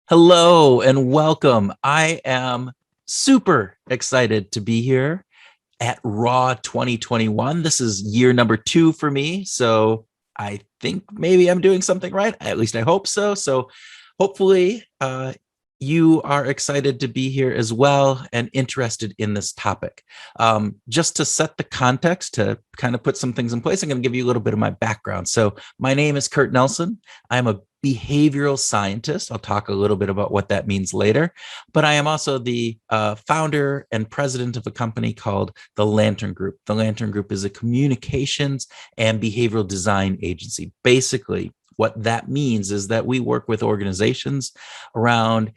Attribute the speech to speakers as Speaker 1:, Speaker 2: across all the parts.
Speaker 1: Hello and welcome. I am super excited to be here at Raw 2021. This is year number 2 for me. So I think maybe I'm doing something right. At least I hope so. So hopefully you are excited to be here as well and interested in this topic. Just to set the context, to kind of put some things in place, I'm going to give you a little bit of my background. So my name is Kurt Nelson. I'm a behavioral scientist. I'll talk a little bit about what that means later. But I am also the founder and president of a company called the Lantern Group. The Lantern Group is a communications and behavioral design agency. Basically, what that means is that we work with organizations around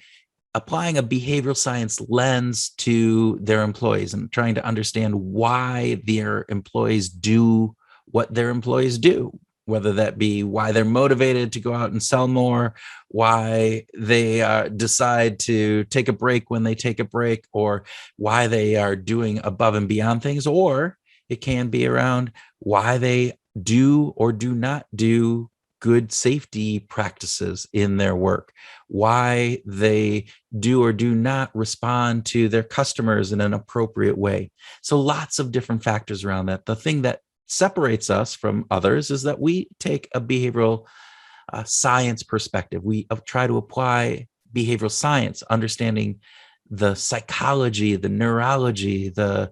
Speaker 1: applying a behavioral science lens to their employees and trying to understand why their employees do what their employees do, whether that be why they're motivated to go out and sell more, why they decide to take a break when they take a break, or why they are doing above and beyond things, or it can be around why they do or do not do good safety practices in their work, why they do or do not respond to their customers in an appropriate way. So lots of different factors around that. The thing that separates us from others is that we take a behavioral science perspective. We try to apply behavioral science, understanding the psychology, the neurology, the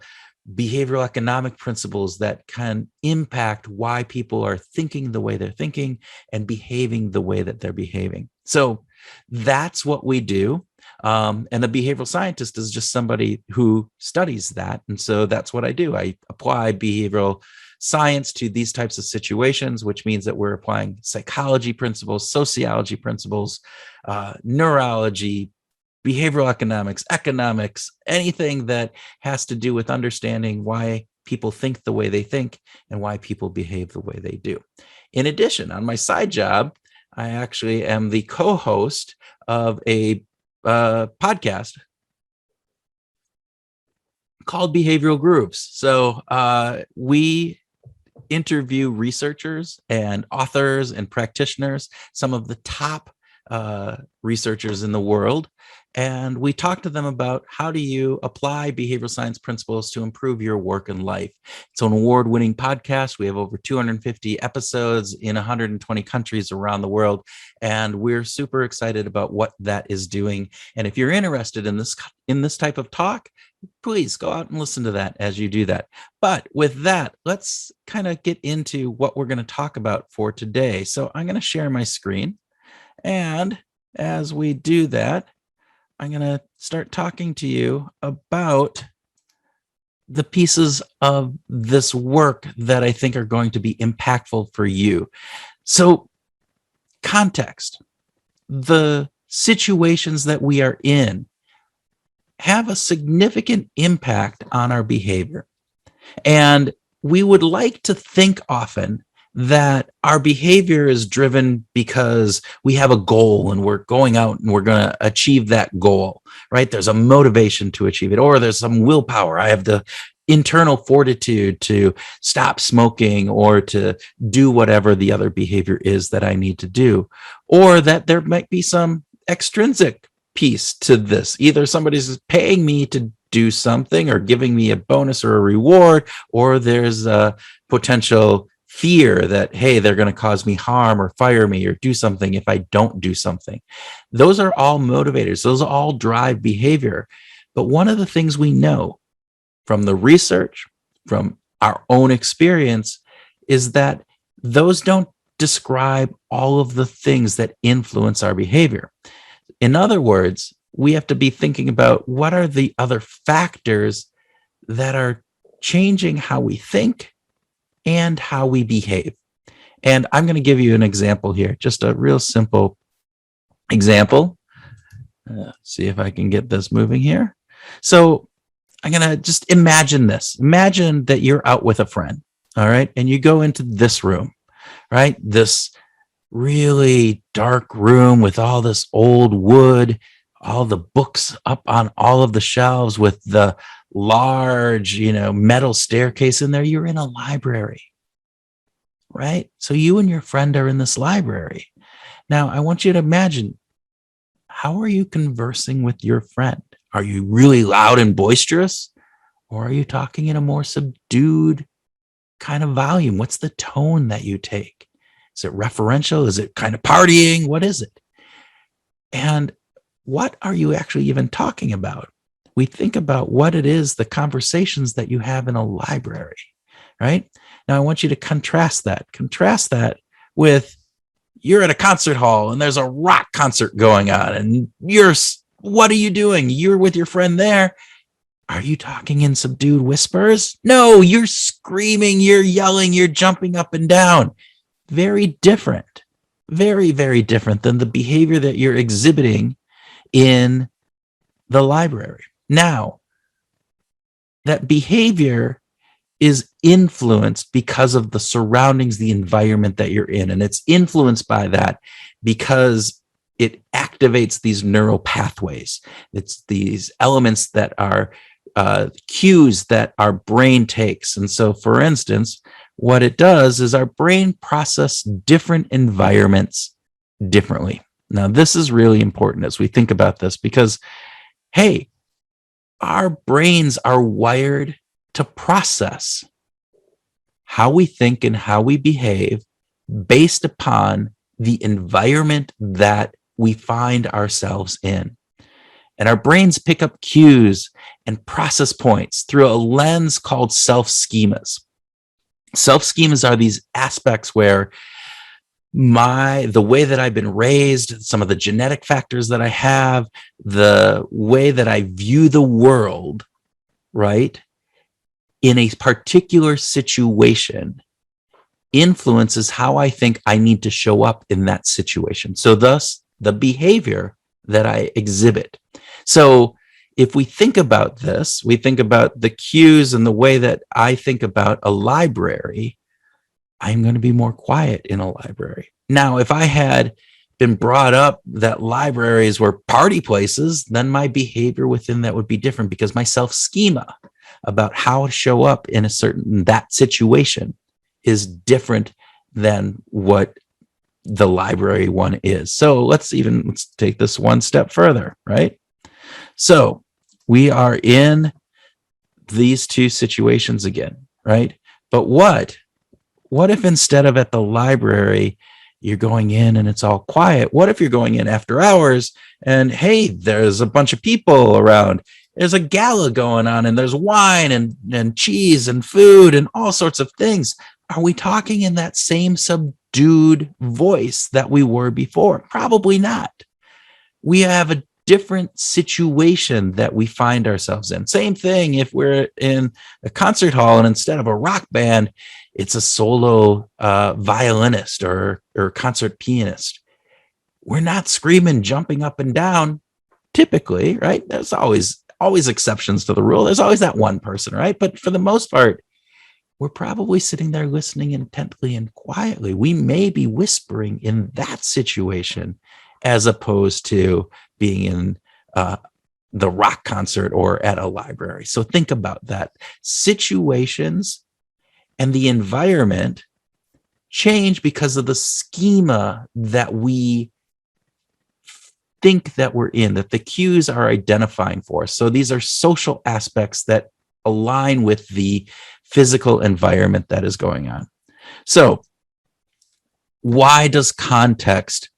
Speaker 1: behavioral economic principles that can impact why people are thinking the way they're thinking and behaving the way that they're behaving. So that's what we do. And the behavioral scientist is just somebody who studies that. And so that's what I do. I apply behavioral science to these types of situations, which means that we're applying psychology principles, sociology principles, neurology, behavioral economics, anything that has to do with understanding why people think the way they think and why people behave the way they do. In addition, on my side job, I actually am the co-host of a podcast called Behavioral Grooves. So we interview researchers and authors and practitioners, some of the top researchers in the world. And we talk to them about how do you apply behavioral science principles to improve your work and life. It's an award-winning podcast. We have over 250 episodes in 120 countries around the world. And we're super excited about what that is doing. And if you're interested in this type of talk, please go out and listen to that as you do that. But with that, let's kind of get into what we're going to talk about for today. So I'm going to share my screen. And as we do that, I'm going to start talking to you about the pieces of this work that I think are going to be impactful for you. So, context. The situations that we are in have a significant impact on our behavior. And we would like to think often that our behavior is driven because we have a goal and we're going out and we're going to achieve that goal, right? There's a motivation to achieve it, or there's some willpower. I have the internal fortitude to stop smoking or to do whatever the other behavior is that I need to do, or that there might be some extrinsic piece to this. Either somebody's paying me to do something or giving me a bonus or a reward, or there's a potential fear that, hey, they're going to cause me harm or fire me or do something if I don't do something. Those are all motivators. Those all drive behavior. But one of the things we know from the research, from our own experience, is that those don't describe all of the things that influence our behavior. In other words, we have to be thinking about what are the other factors that are changing how we think and how we behave. And I'm going to give you an example here, just a real simple example. See if I can get this moving here. So I'm going to just imagine this. Imagine that you're out with a friend, all right? And you go into this room, right? This really dark room with all this old wood, all the books up on all of the shelves with the large, metal staircase in there. You're in a library, right? So you and your friend are in this library. Now, I want you to imagine, how are you conversing with your friend? Are you really loud and boisterous? Or are you talking in a more subdued kind of volume? What's the tone that you take? Is it referential? Is it kind of partying? What is it? And what are you actually even talking about? We think about what it is, the conversations that you have in a library, right? Now, I want you to contrast that. Contrast that with you're at a concert hall and there's a rock concert going on, and what are you doing? You're with your friend there. Are you talking in subdued whispers? No, you're screaming, you're yelling, you're jumping up and down. Very different, very, very different than the behavior that you're exhibiting in the library. Now, that behavior is influenced because of the surroundings, the environment that you're in. And it's influenced by that because it activates these neural pathways. It's these elements that are cues that our brain takes. And so, for instance, what it does is our brain process different environments differently. Now, this is really important as we think about this because, hey, our brains are wired to process how we think and how we behave based upon the environment that we find ourselves in. And our brains pick up cues and process points through a lens called self-schemas. Self-schemas are these aspects where the way that I've been raised, some of the genetic factors that I have, the way that I view the world, right, in a particular situation influences how I think I need to show up in that situation. So thus, the behavior that I exhibit. So if we think about this, we think about the cues and the way that I think about a library, I'm going to be more quiet in a library. Now, if I had been brought up that libraries were party places, then my behavior within that would be different because my self-schema about how to show up in that situation is different than what the library one is. So let's take this one step further, right? So we are in these two situations again, right? But what if instead of at the library, you're going in and it's all quiet? What if you're going in after hours and, hey, there's a bunch of people around? There's a gala going on and there's wine and cheese and food and all sorts of things. Are we talking in that same subdued voice that we were before? Probably not. We have a different situation that we find ourselves in. Same thing if we're in a concert hall and instead of a rock band, it's a solo violinist or concert pianist. We're not screaming, jumping up and down, typically, right? There's always exceptions to the rule. There's always that one person, right? But for the most part, we're probably sitting there listening intently and quietly. We may be whispering in that situation as opposed to being in the rock concert or at a library. So think about that. Situations and the environment change because of the schema that we think that we're in, that the cues are identifying for us. So these are social aspects that align with the physical environment that is going on. So why does context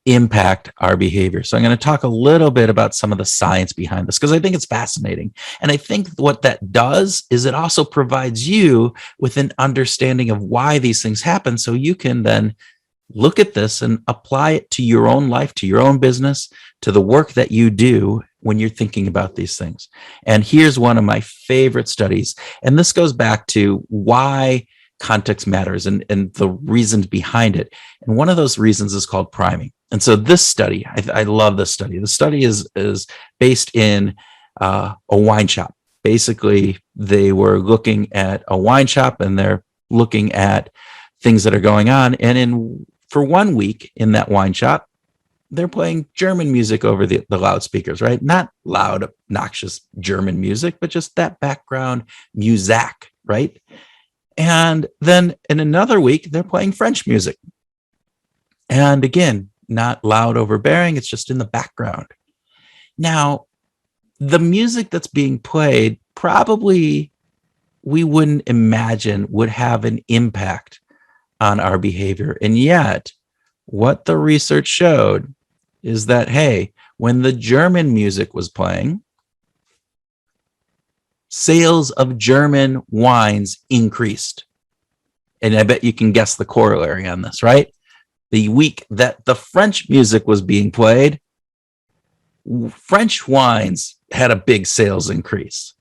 Speaker 1: impact our behavior? So I'm going to talk a little bit about some of the science behind this because I think it's fascinating. And I think what that does is it also provides you with an understanding of why these things happen. So you can then look at this and apply it to your own life, to your own business, to the work that you do when you're thinking about these things. And here's one of my favorite studies. And this goes back to why context matters and the reasons behind it. And one of those reasons is called priming. And so this study, I love this study. The study is based in a wine shop. Basically, they were looking at a wine shop and they're looking at things that are going on. And for 1 week in that wine shop, they're playing German music over the loudspeakers, right? Not loud, obnoxious German music, but just that background music, right? And then in another week, they're playing French music. And again, not loud, overbearing. It's just in the background. Now, the music that's being played probably we wouldn't imagine would have an impact on our behavior. And yet, what the research showed is that, hey, when the German music was playing, sales of German wines increased. And I bet you can guess the corollary on this, right? The week that the French music was being played, French wines had a big sales increase.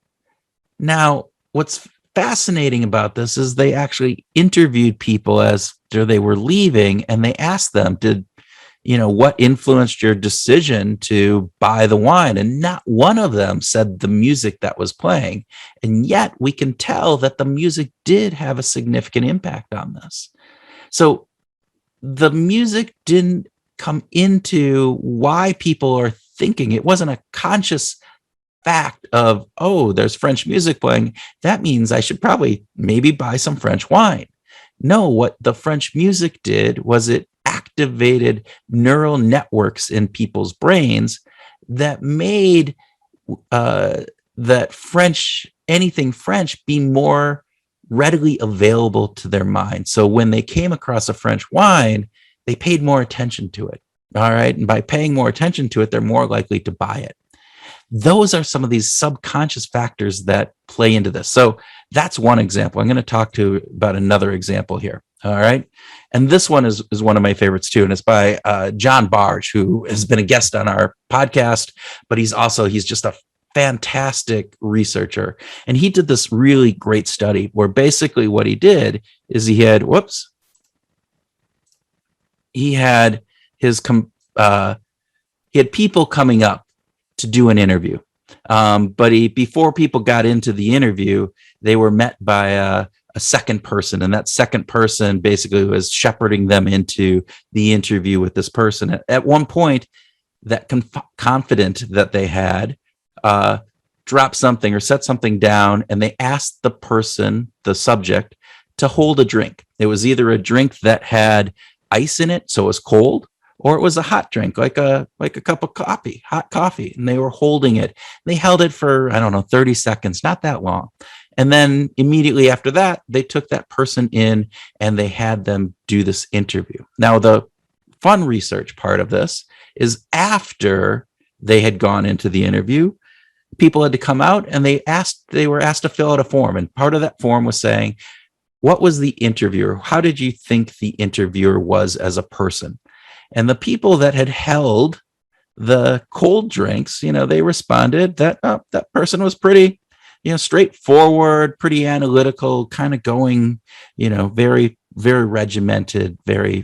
Speaker 1: Now, what's fascinating about this is they actually interviewed people as they were leaving, and they asked them, what influenced your decision to buy the wine? And not one of them said the music that was playing. And yet we can tell that the music did have a significant impact on this. So the music didn't come into why people are thinking. It wasn't a conscious fact of, oh, there's French music playing. That means I should probably maybe buy some French wine. No, what the French music did was it activated neural networks in people's brains that made anything French be more readily available to their mind. So when they came across a French wine, they paid more attention to it. All right. And by paying more attention to it, they're more likely to buy it. Those are some of these subconscious factors that play into this. So that's one example. I'm going to talk about another example here. All right. And this one is one of my favorites too. And it's by John Barge, who has been a guest on our podcast, but he's just a fantastic researcher. And he did this really great study where basically what he did is he had people coming up to do an interview. But before people got into the interview, they were met by a second person. And that second person basically was shepherding them into the interview with this person. At one point, that confident that they had dropped something or set something down, and they asked the person, the subject, to hold a drink. It was either a drink that had ice in it, so it was cold, or it was a hot drink, like a cup of coffee, hot coffee, and they were holding it. They held it for, 30 seconds, not that long. And then immediately after that, they took that person in and they had them do this interview. Now, the fun research part of this is after they had gone into the interview, people had to come out and they were asked to fill out a form. And part of that form was saying, what was the interviewer? How did you think the interviewer was as a person? And the people that had held the cold drinks, they responded that that person was pretty, straightforward, pretty analytical, kind of going, very, very regimented,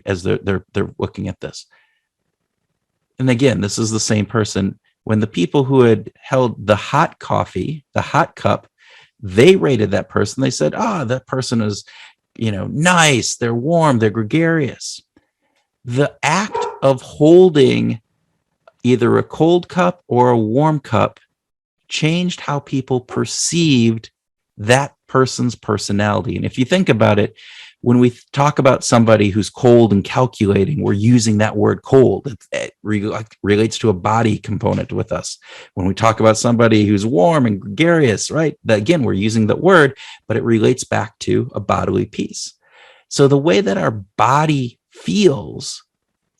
Speaker 1: as they're looking at this. And again, this is the same person. When the people who had held the hot coffee, the hot cup, they rated that person. They said, that person is, nice. They're warm. They're gregarious. The act of holding either a cold cup or a warm cup changed how people perceived that person's personality. And if you think about it, when we talk about somebody who's cold and calculating, we're using that word cold. It relates to a body component with us. When we talk about somebody who's warm and gregarious, right? Again, we're using the word, but it relates back to a bodily piece. So the way that our body feels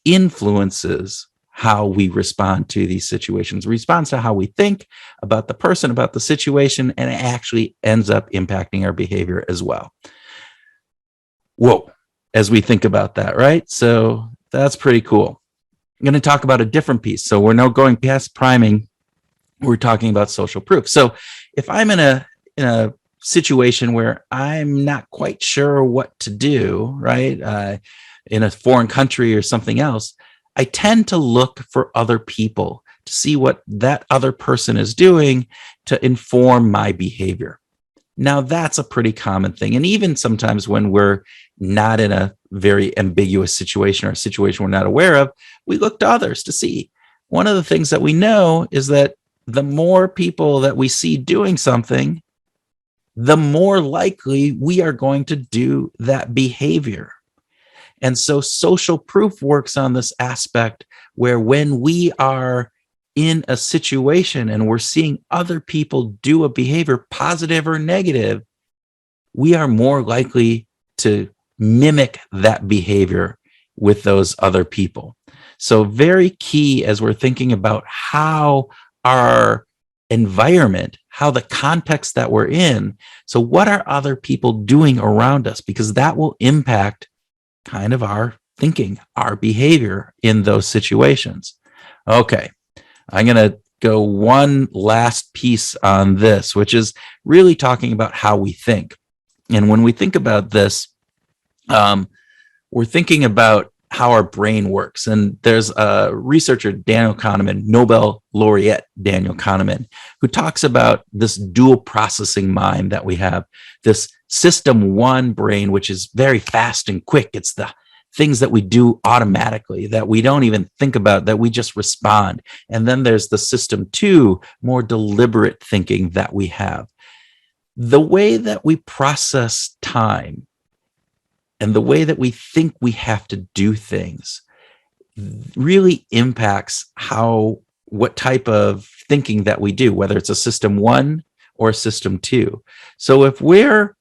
Speaker 1: influences how we respond to these situations, responds to how we think about the person, about the situation, and it actually ends up impacting our behavior as well. Whoa, as we think about that, right? So that's pretty cool. I'm going to talk about a different piece. So we're now going past priming. We're talking about social proof. So if I'm in a situation where I'm not quite sure what to do, right? In a foreign country or something else, I tend to look for other people to see what that other person is doing to inform my behavior. Now, that's a pretty common thing. And even sometimes when we're not in a very ambiguous situation or a situation we're not aware of, we look to others to see. One of the things that we know is that the more people that we see doing something, the more likely we are going to do that behavior. And so social proof works on this aspect where when we are in a situation and we're seeing other people do a behavior, positive or negative, we are more likely to mimic that behavior with those other people. So very key as we're thinking about how our environment, how the context that we're in. So what are other people doing around us? Because that will impact kind of our thinking, our behavior in those situations. Okay, I'm going to go one last piece on this, which is really talking about how we think. And when we think about this, we're thinking about how our brain works. And there's a researcher, Daniel Kahneman, Nobel laureate Daniel Kahneman, who talks about this dual processing mind that we have, this system one brain, which is very fast and quick. It's the things that we do automatically, that we don't even think about, that we just respond. And then there's the system two, more deliberate thinking that we have. The way that we process time and the way that we think we have to do things really impacts what type of thinking that we do, whether it's a system one or a system two. So if we're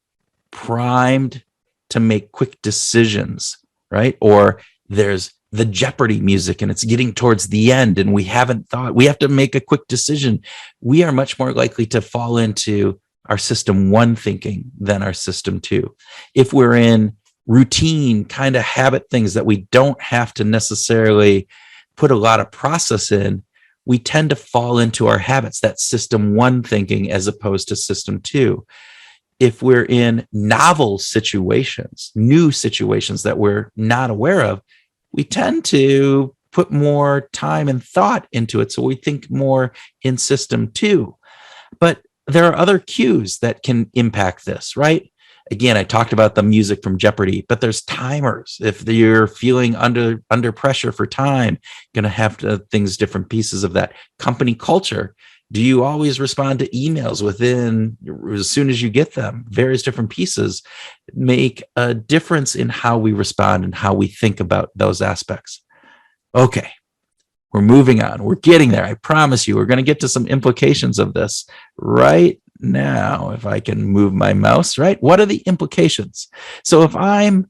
Speaker 1: primed to make quick decisions, right? Or there's the Jeopardy music and it's getting towards the end and we haven't thought, we have to make a quick decision. We are much more likely to fall into our system one thinking than our system two. If we're in routine kind of habit things that we don't have to necessarily put a lot of process in, we tend to fall into our habits, that system one thinking as opposed to system two. If we're in novel situations, new situations that we're not aware of, we tend to put more time and thought into it. So we think more in system two. But there are other cues that can impact this, right? Again, I talked about the music from Jeopardy, but there's timers. If you're feeling under pressure for time, going to have things, different pieces of that. Company culture. Do you always respond to emails within, as soon as you get them? Various different pieces make a difference in how we respond and how we think about those aspects. Okay, we're moving on. We're getting there. I promise you, we're going to get to some implications of this right now. If I can move my mouse, right? What are the implications? So if I'm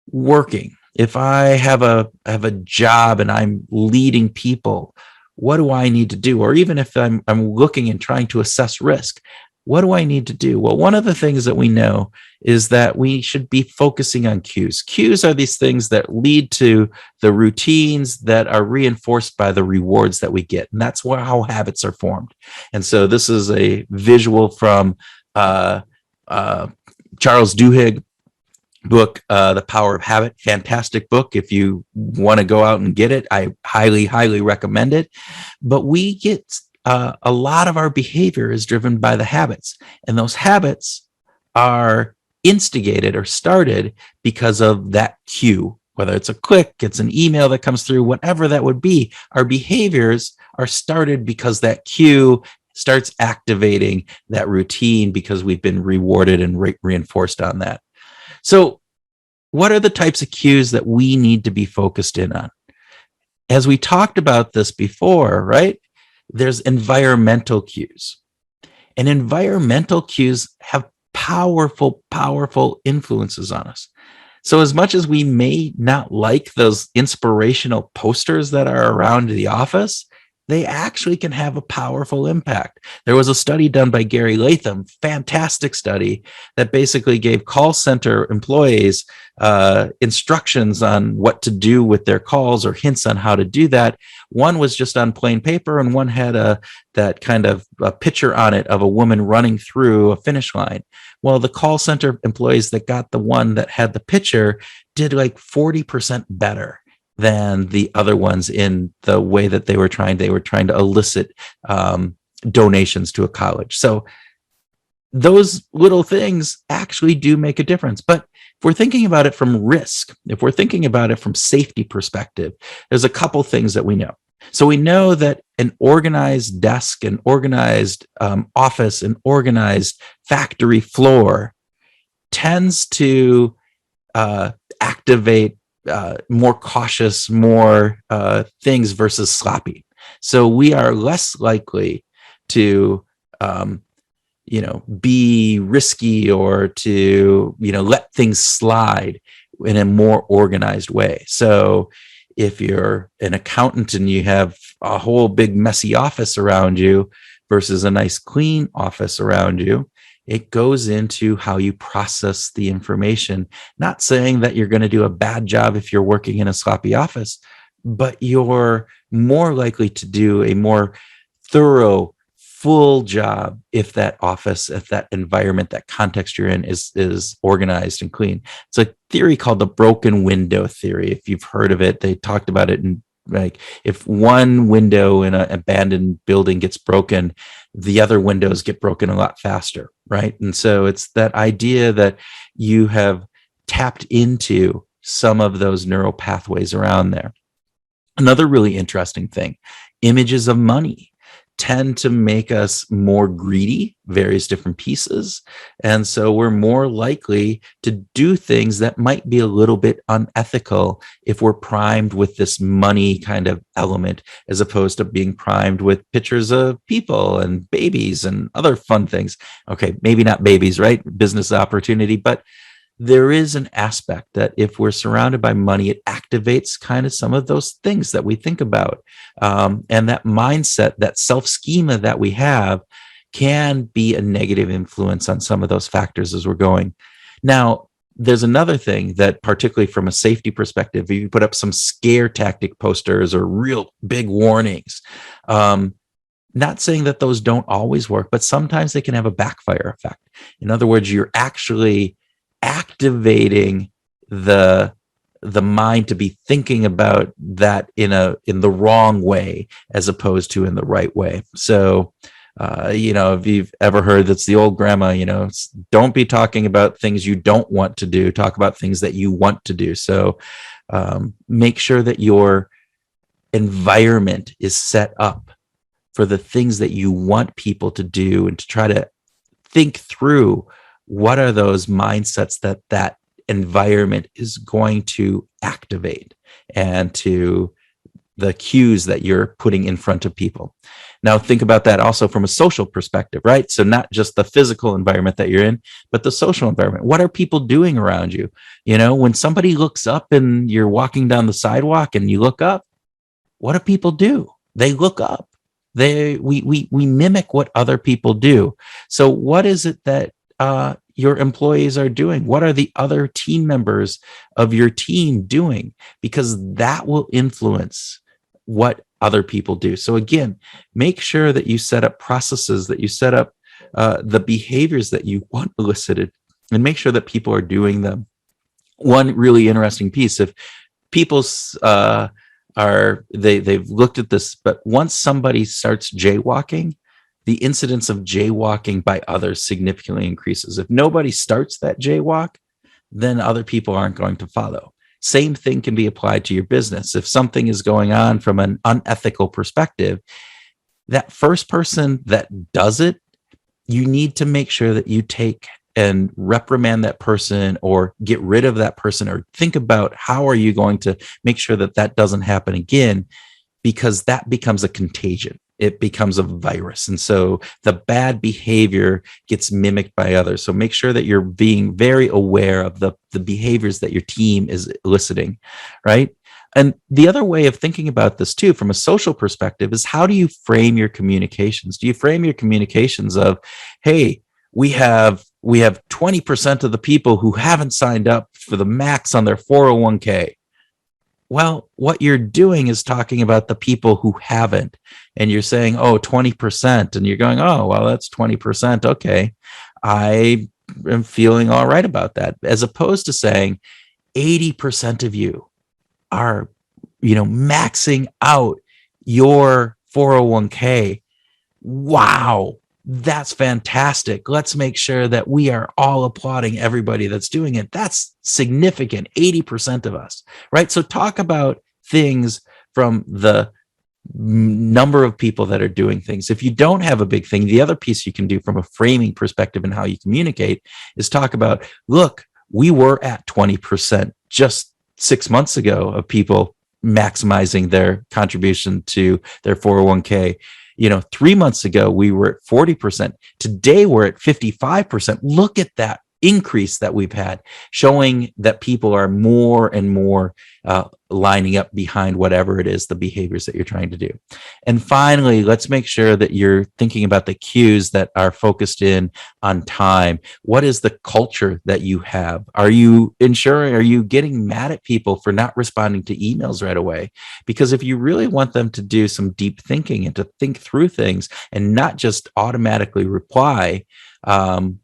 Speaker 1: working, if I have a job and I'm leading people, what do I need to do? Or even if I'm looking and trying to assess risk, what do I need to do? Well, one of the things that we know is that we should be focusing on cues. Cues are these things that lead to the routines that are reinforced by the rewards that we get. And that's how habits are formed. And so this is a visual from Charles Duhigg book, The Power of Habit. Fantastic book. If you want to go out and get it, I highly, highly recommend it. But we get a lot of our behavior is driven by the habits, and those habits are instigated or started because of that cue, whether it's a click, it's an email that comes through, whatever that would be. Our behaviors are started because that cue starts activating that routine because we've been rewarded and reinforced on that. So what are the types of cues that we need to be focused in on? As we talked about this before, right? There's environmental cues. And environmental cues have powerful, powerful influences on us. So as much as we may not like those inspirational posters that are around the office, they actually can have a powerful impact. There was a study done by Gary Latham, fantastic study, that basically gave call center employees instructions on what to do with their calls or hints on how to do that. One was just on plain paper, and one had that kind of a picture on it of a woman running through a finish line. Well, the call center employees that got the one that had the picture did like 40% better than the other ones in the way that they were trying to elicit donations to a college. So those little things actually do make a difference. But if we're thinking about it from risk, if we're thinking about it from safety perspective, there's a couple things that we know. So we know that an organized desk, an organized office, an organized factory floor tends to activate more cautious, more things versus sloppy. So we are less likely to, be risky or to, let things slide in a more organized way. So if you're an accountant and you have a whole big messy office around you versus a nice clean office around you, it goes into how you process the information. Not saying that you're going to do a bad job if you're working in a sloppy office, but you're more likely to do a more thorough, full job if that office, if that environment, that context you're in is organized and clean. It's a theory called the broken window theory. If you've heard of it, they talked about it in, like, if one window in an abandoned building gets broken, the other windows get broken a lot faster, right? And so it's that idea that you have tapped into some of those neural pathways around there. Another really interesting thing, images of money tend to make us more greedy, various different pieces. And so we're more likely to do things that might be a little bit unethical if we're primed with this money kind of element, as opposed to being primed with pictures of people and babies and other fun things. Okay, maybe not babies, right? Business opportunity, but there is an aspect that if we're surrounded by money, it activates kind of some of those things that we think about. And that mindset, that self-schema that we have can be a negative influence on some of those factors as we're going. Now, there's another thing that, particularly from a safety perspective, if you put up some scare tactic posters or real big warnings, not saying that those don't always work, but sometimes they can have a backfire effect. In other words, you're actually activating the mind to be thinking about that in the wrong way as opposed to in the right way. So if you've ever heard, that's the old grandma, don't be talking about things you don't want to do, talk about things that you want to do. So make sure that your environment is set up for the things that you want people to do, and to try to think through what are those mindsets that environment is going to activate, and to the cues that you're putting in front of people. Now, think about that also from a social perspective, right? So not just the physical environment that you're in, but the social environment. What are people doing around you? When somebody looks up and you're walking down the sidewalk and you look up, what do people do? They look up. We mimic what other people do. So what is it that your employees are doing? What are the other team members of your team doing? Because that will influence what other people do. So again, make sure that you set up processes, that you set up the behaviors that you want elicited, and make sure that people are doing them. One really interesting piece, if people they've looked at this, but once somebody starts jaywalking, the incidence of jaywalking by others significantly increases. If nobody starts that jaywalk, then other people aren't going to follow. Same thing can be applied to your business. If something is going on from an unethical perspective, that first person that does it, you need to make sure that you take and reprimand that person, or get rid of that person, or think about how are you going to make sure that that doesn't happen again, because that becomes a contagion. It becomes a virus. And so the bad behavior gets mimicked by others. So make sure that you're being very aware of the behaviors that your team is eliciting, right? And the other way of thinking about this too, from a social perspective, is how do you frame your communications? Do you frame your communications of, hey, we have 20% of the people who haven't signed up for the max on their 401k. Well, what you're doing is talking about the people who haven't, and you're saying, oh, 20%. And you're going, oh, well, that's 20%. Okay. I am feeling all right about that. As opposed to saying 80% of you are, maxing out your 401k. Wow. That's fantastic. Let's make sure that we are all applauding everybody that's doing it. That's significant. 80% of us, right? So talk about things from the number of people that are doing things. If you don't have a big thing, the other piece you can do from a framing perspective and how you communicate is talk about, look, we were at 20% just 6 months ago of people maximizing their contribution to their 401k. 3 months ago, we were at 40%. Today, we're at 55%. Look at that increase that we've had, showing that people are more and more lining up behind whatever it is, the behaviors that you're trying to do. And finally, let's make sure that you're thinking about the cues that are focused in on time. What is the culture that you have? Are you getting mad at people for not responding to emails right away? Because if you really want them to do some deep thinking and to think through things and not just automatically reply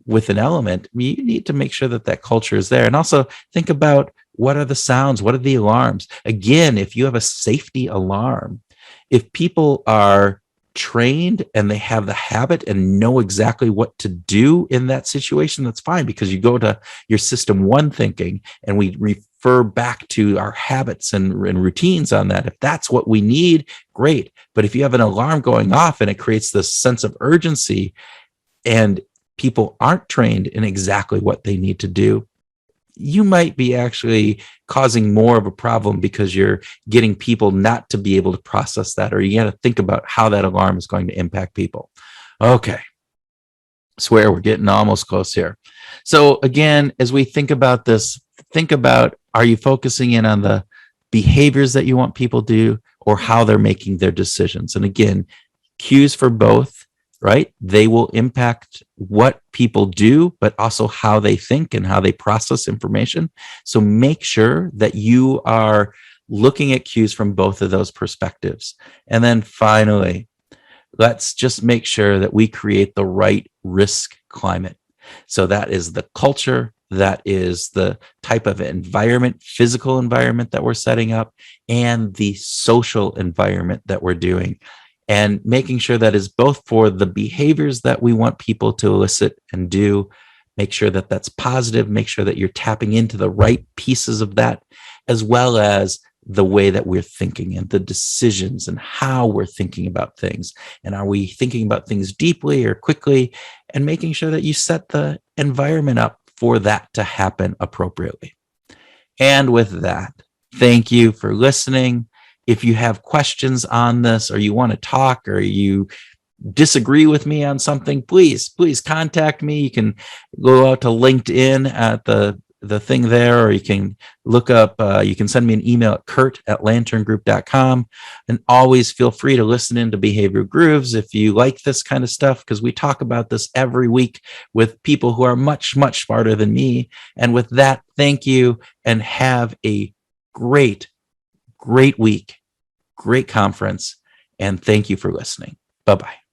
Speaker 1: with an element, you need to make sure that that culture is there. And also think about, what are the sounds? What are the alarms? Again, if you have a safety alarm, if people are trained and they have the habit and know exactly what to do in that situation, that's fine, because you go to your system one thinking and we refer back to our habits and routines on that. If that's what we need, great. But if you have an alarm going off and it creates this sense of urgency and people aren't trained in exactly what they need to do, you might be actually causing more of a problem, because you're getting people not to be able to process that, or you got to think about how that alarm is going to impact people. Okay. Swear we're getting almost close here. So again, as we think about this, think about, are you focusing in on the behaviors that you want people to do, or how they're making their decisions? And again, cues for both, right? They will impact what people do, but also how they think and how they process information. So make sure that you are looking at cues from both of those perspectives. And then finally, let's just make sure that we create the right risk climate. So that is the culture, that is the type of environment, physical environment that we're setting up, and the social environment that we're doing. And making sure that is both for the behaviors that we want people to elicit and do. Make sure that that's positive. Make sure that you're tapping into the right pieces of that, as well as the way that we're thinking and the decisions and how we're thinking about things. And are we thinking about things deeply or quickly? And making sure that you set the environment up for that to happen appropriately. And with that, thank you for listening. If you have questions on this, or you want to talk, or you disagree with me on something, please contact me. You can go out to LinkedIn at the thing there, or you can look up, you can send me an email at kurt@lanterngroup.com. And always feel free to listen into Behavioral Grooves if you like this kind of stuff, because we talk about this every week with people who are much, much smarter than me. And with that, thank you, and have a great week, great conference, and thank you for listening. Bye-bye.